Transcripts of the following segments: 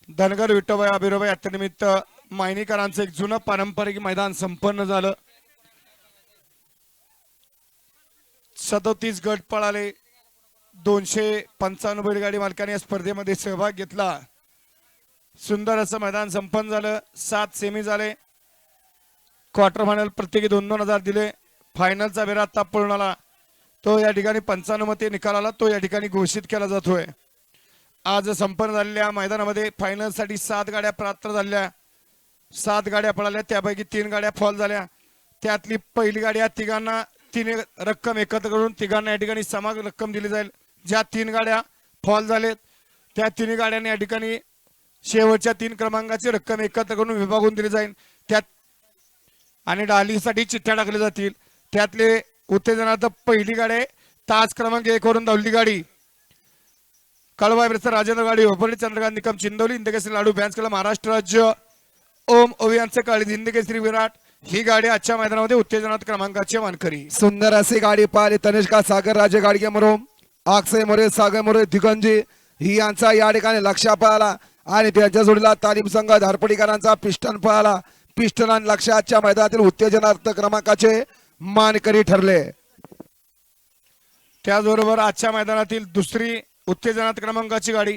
धनगर विठोबा अभिरोबा यात्रेनिमित्त मायनीकरांचं एक जुनं पारंपरिक मैदान संपन्न झालं। 37 गट पळाले, 255 बैलगाडी मालकांनी या स्पर्धेमध्ये सहभाग घेतला। सुंदर असं मैदान संपन्न झालं। 7 सेमी झाले, क्वार्टर फायनल प्रत्येकी 2-2 दिले। फायनलचा बेरा आता पळून आला, तो या ठिकाणी 95 मते निकाल आला, तो या ठिकाणी घोषित केला जातोय। आज संपन्न झालेल्या मैदानामध्ये फायनल साठी 7 गाड्या पात्र झाल्या, 7 गाड्या पळाल्या, त्यापैकी 3 गाड्या फॉल झाल्या। त्यातली पहिली गाडी या तिघांना 3 रक्कम एकत्र करून तिघांना या ठिकाणी समान रक्कम दिली जाईल। ज्या 3 गाड्या फॉल झालेत त्या 3 गाड्यांनी या ठिकाणी शेवटच्या 3 क्रमांकाची रक्कम एकत्र करून विभागून दिली जाईल। त्यात आणि डालीसाठी चिठ्ठ्या टाकल्या जातील। त्यातले उत्तेजनार्थ पहिली गाडी तास क्रमांक 1 वरून धावली गाडी कळवा राजेंद्र गाडी ओपरली चंद्रकांत निकम चिंदोली इंदकेसरी लाडू फॅन्स क्लब महाराष्ट्र राज्य ओम ओवियांचे काळी इंदकेसरी विराट ही गाडी आजच्या मैदानामध्ये उत्तेजनार्थ क्रमांकाची मानकरी। सुंदर अशी गाडी पाहिली तनिष्का सागर राजे गाडगे मरोम अक्षय मोरे सागर मोरे दिगंजी ही यांचा या ठिकाणी लक्ष पाहिला आणि त्यांच्या जोडीला तालीम संघ धारपडीकरांचा पिस्टन पाहिला। पिस्टन आणि लक्ष आजच्या मैदानातील उत्तेजनार्थ क्रमांकाचे मानकरी ठरले। त्याचबरोबर आजच्या मैदानातील दुसरी उत्तेजनार्थ क्रमांकाची गाडी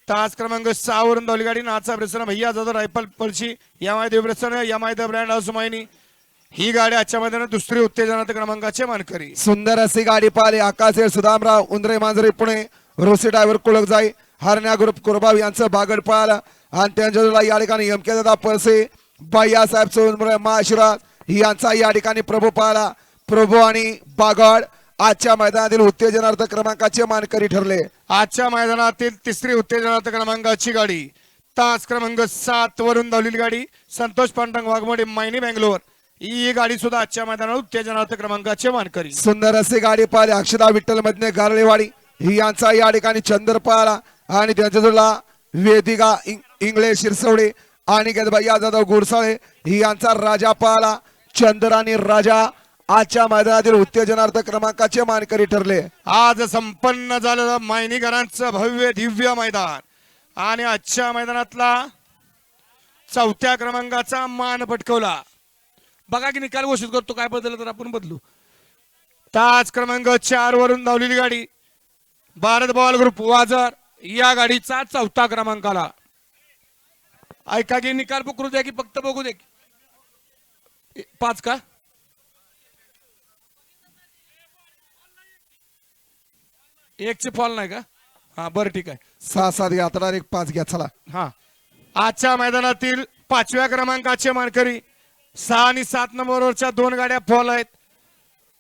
तास क्रमांक 6 वरून धावली गाडी नाचा प्रसन्न भैया जाधव रायफल पळशी यामाय देव प्रसन्न यामाय द ब्रँड हाऊस मायनी ही गाडी आजच्या मैदानात दुसरी उत्तेजनार्थ क्रमांकाचे मानकरी। सुंदर अशी गाडी पाहिली आकाश सुदामराव उंदरे मांजरे पुणे रोसी ड्रायव्हर कुळक जाई हरण्या ग्रुप कुरबाव यांचं बागड पाहिलं आणि त्यांच्या या ठिकाणी एम के दादा पळसे बायासाहेब सोनमरे महाशिवराज यांचा या ठिकाणी प्रभू पाहिला। प्रभू आणि बागड आजच्या मैदानातील उत्तेजनार्थ क्रमांकाचे मानकरी ठरले। आजच्या मैदानातील तिसरी उत्तेजनार्थ क्रमांकाची गाडी तास क्रमांक 7 वरून धावलेली गाडी संतोष पांडुरंग वाघमोडे मायनी बेंगलोर ही गाडी सुद्धा आजच्या मैदानात उत्तेजनार्थ क्रमांकाचे मानकरी। सुंदर अशी गाडी पाहिली अक्षदा विठ्ठल मधने गारळेवाडी ही यांचा या ठिकाणी चंद्र पाहिला आणि त्यांच्या जोडला वेदिका इंग्लिश शिरसवडे आणि भैया जाधव गुरसाळे ही यांचा राजा पाहिला। चंद्र आणि राजा आजच्या मैदानातील उत्तेजनार्थ क्रमांकाचे मानकरी ठरले। आज संपन्न झालेलं मायनीकरांचं भव्य दिव्य मैदान आणि आजच्या मैदानातला 4थ्या क्रमांकाचा मान पटकवला। बघा की निकाल घोषित करतो, काय बदललं तर आपण बदलू। तास क्रमांक 4 वरून धावलेली गाडी भारत बॉल ग्रुप वाजर या गाडीचा 4था क्रमांक आला। ऐका की निकाल पकडू द्या की फक्त बघू दे 5 का एक ची फॉल नाही का? हा बरं ठीक आहे 6-7 यात्रा 1-5 घ्या चला। हा आजच्या मैदानातील 5व्या क्रमांकाचे मानकरी 6 आणि 7 नंबरवरच्या 2 गाड्या फॉल आहेत।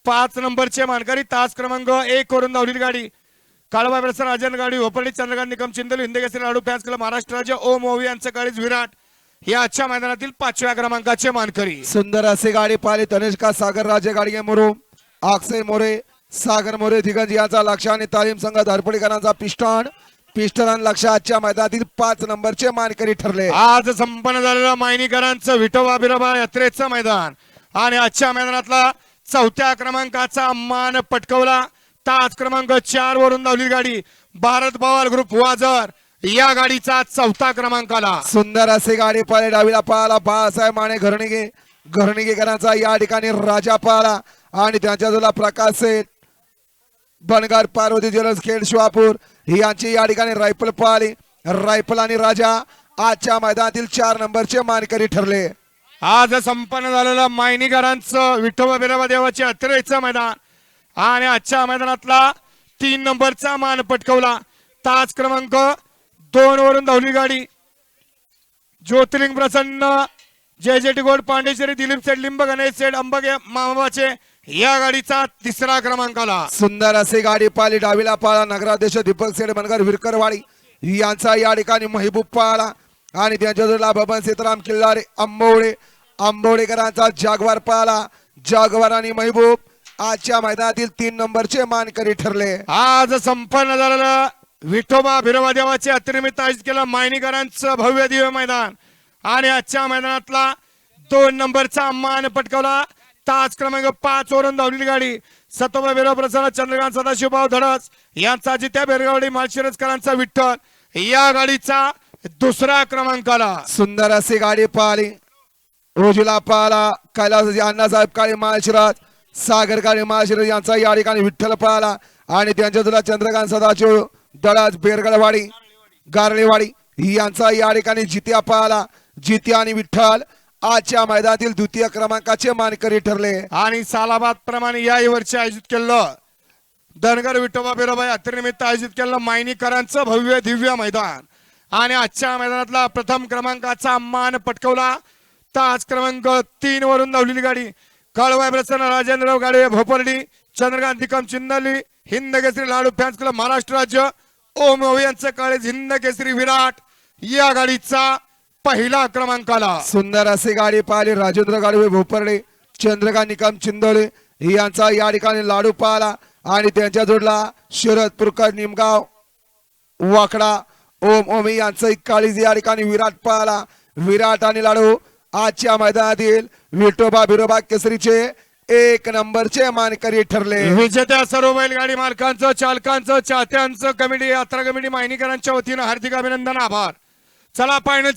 5 नंबरचे मानकरी तास क्रमांक 1 वरून धावलेली गाडी काळवा प्रसन्न राजेंद्र गाडी ओपरली चंद्रकांत निकम चिंदोली इंदकेसरी लाडू फॅन्स क्लब महाराष्ट्र राज्य ओम ओवी यांचं काळीज विराट हे आजच्या मैदानातील 5व्या क्रमांकाचे मानकरी। सुंदर अशी गाडी पाहिली तनिष्का सागर राजे गाडगे मरोम अक्षय मोरे सागर मोरे दिगंज यांचा लक्ष आणि तालीम संघ धारपडीकरांचा पिस्टन आणि लक्ष आजच्या मैदानातील 5 नंबरचे मानकरी ठरले। आज संपन्न झालेलं मायनीकरांचं विठोबा बिरोबा यात्रेचं मैदान आणि आजच्या मैदानातला 4थ्या क्रमांकाचा मान पटकवला। तास क्रमांक 4 वरून धावली गाडी भारत बॉल ग्रुप वाजर या गाडीचा 4था क्रमांक आला। सुंदर अशी गाडी पाहिली डावीला पाहिला बाळासाहेब माने घरणीगेकरांचा या ठिकाणी राजा पाहिला आणि त्यांच्या जोडीला प्रकाश सेठ बनगार पार्वती ज्वेलर्स खेड शिवापूर ही यांची या ठिकाणी रायफल पाहिली। रायफल आणि राजा आजच्या मैदानातील 4 नंबरचे मानकरी ठरले। आज संपन्न झालेलं मायनीकरांचं विठोबा बिरोबा देवाचे यात्रेचं मैदान आणि आजच्या मैदानातला 3 नंबरचा मान पटकवला। तास क्रमांक 2 वरून धावली गाडी ज्योतिर्लिंग प्रसन्न जय जय टिकोड पांडेश्वरी दिलीप सेठ लिंब गणेश सेठ अंबगे मामाचे या गाडीचा 3रा क्रमांक आला। सुंदर अशी गाडी पाहिली डावीला पाहिला नगराध्यक्ष दीपक सेठ बनगर विरकरवाडी यांचा या ठिकाणी महबूब पाहिला आणि त्यांच्या जोडीला बबन सीताराम किल्लारे आंबवडेकरांचा जागवार पाहिला। जागवार आणि महबूब आजच्या मैदानातील 3 नंबरचे मानकरी ठरले। आज संपन्न झालेलं विठोबा बिरोबा देवाचे यात्रेनिमित्त आयोजित केलं मायनीकरांचं भव्य दिव्य मैदान आणि आजच्या मैदानातला 2 नंबरचा मान पटकवला। तास क्रमांक 5 वरून धावलेली गाडी सतोबा बिरोबा प्रसन्न चंद्रकांत सदाशिवभाऊ धडस यांचा जित्या बेरगावडी माळशिरसकरांचा विठ्ठल या गाडीचा दुसऱ्या क्रमांकाला. सुंदर अशी गाडी पाहिली. उजला पाहिला कैलास अण्णासाहेब काळे माळशिरस, सागर काळे माळशिरस यांचा या ठिकाणी विठ्ठल पाहिला आणि त्यांच्या तुला चंद्रकांत सदाशिव दळाज बेरगडवाडी गारळेवाडी यांचा या ठिकाणी जित्या पाहिला. जित्या आणि विठ्ठल आजच्या मैदानातील द्वितीय क्रमांकाचे मानकरी ठरले. आणि सालाबाद प्रमाणे याही वर्षी आयोजित केलं धनगर विठोबा बिरोबा यात्रेनिमित्त आयोजित केलं मायनीकरांचं भव्य दिव्य मैदान आणि आजच्या मैदानातला प्रथम क्रमांकाचा मान पटकवला. तास क्रमांक 3 वरून धावलेली गाडी काळवाय प्रसन्न राजेंद्रराव गाडवे भोपर्डी, चंद्रकांत निकम चिंदली, हिंद केसरी लाडू फॅन्स क्लब महाराष्ट्र राज्य, ओम ओवी यांचं काळे हिंद केसरी विराट या गाडीचा पहिला क्रमांकाला. सुंदर अशी गाडी पाहिली. राजेंद्र गाडवे भोपर्डे, चंद्रकांत निकम चिंदोळे यांचा या ठिकाणी लाडू पाहिला आणि त्यांच्या जोडला शरद पुरकर निमगाव वाकडा ओम ओमी यांचं काळीज या ठिकाणी विराट पाहिला. विराट आणि लाडू आजच्या मैदानातील विठोबा बिरोबा केसरीचे 1 नंबरचे मानकरी ठरले. विजेत्या सर्व बैलगाडी मालकांचं, चालकांचं, चाहत्यांचं, कमिटी यात्रा कमिटी मायनीकरांच्या वतीनं हार्दिक अभिनंदन, आभार. चला फायनल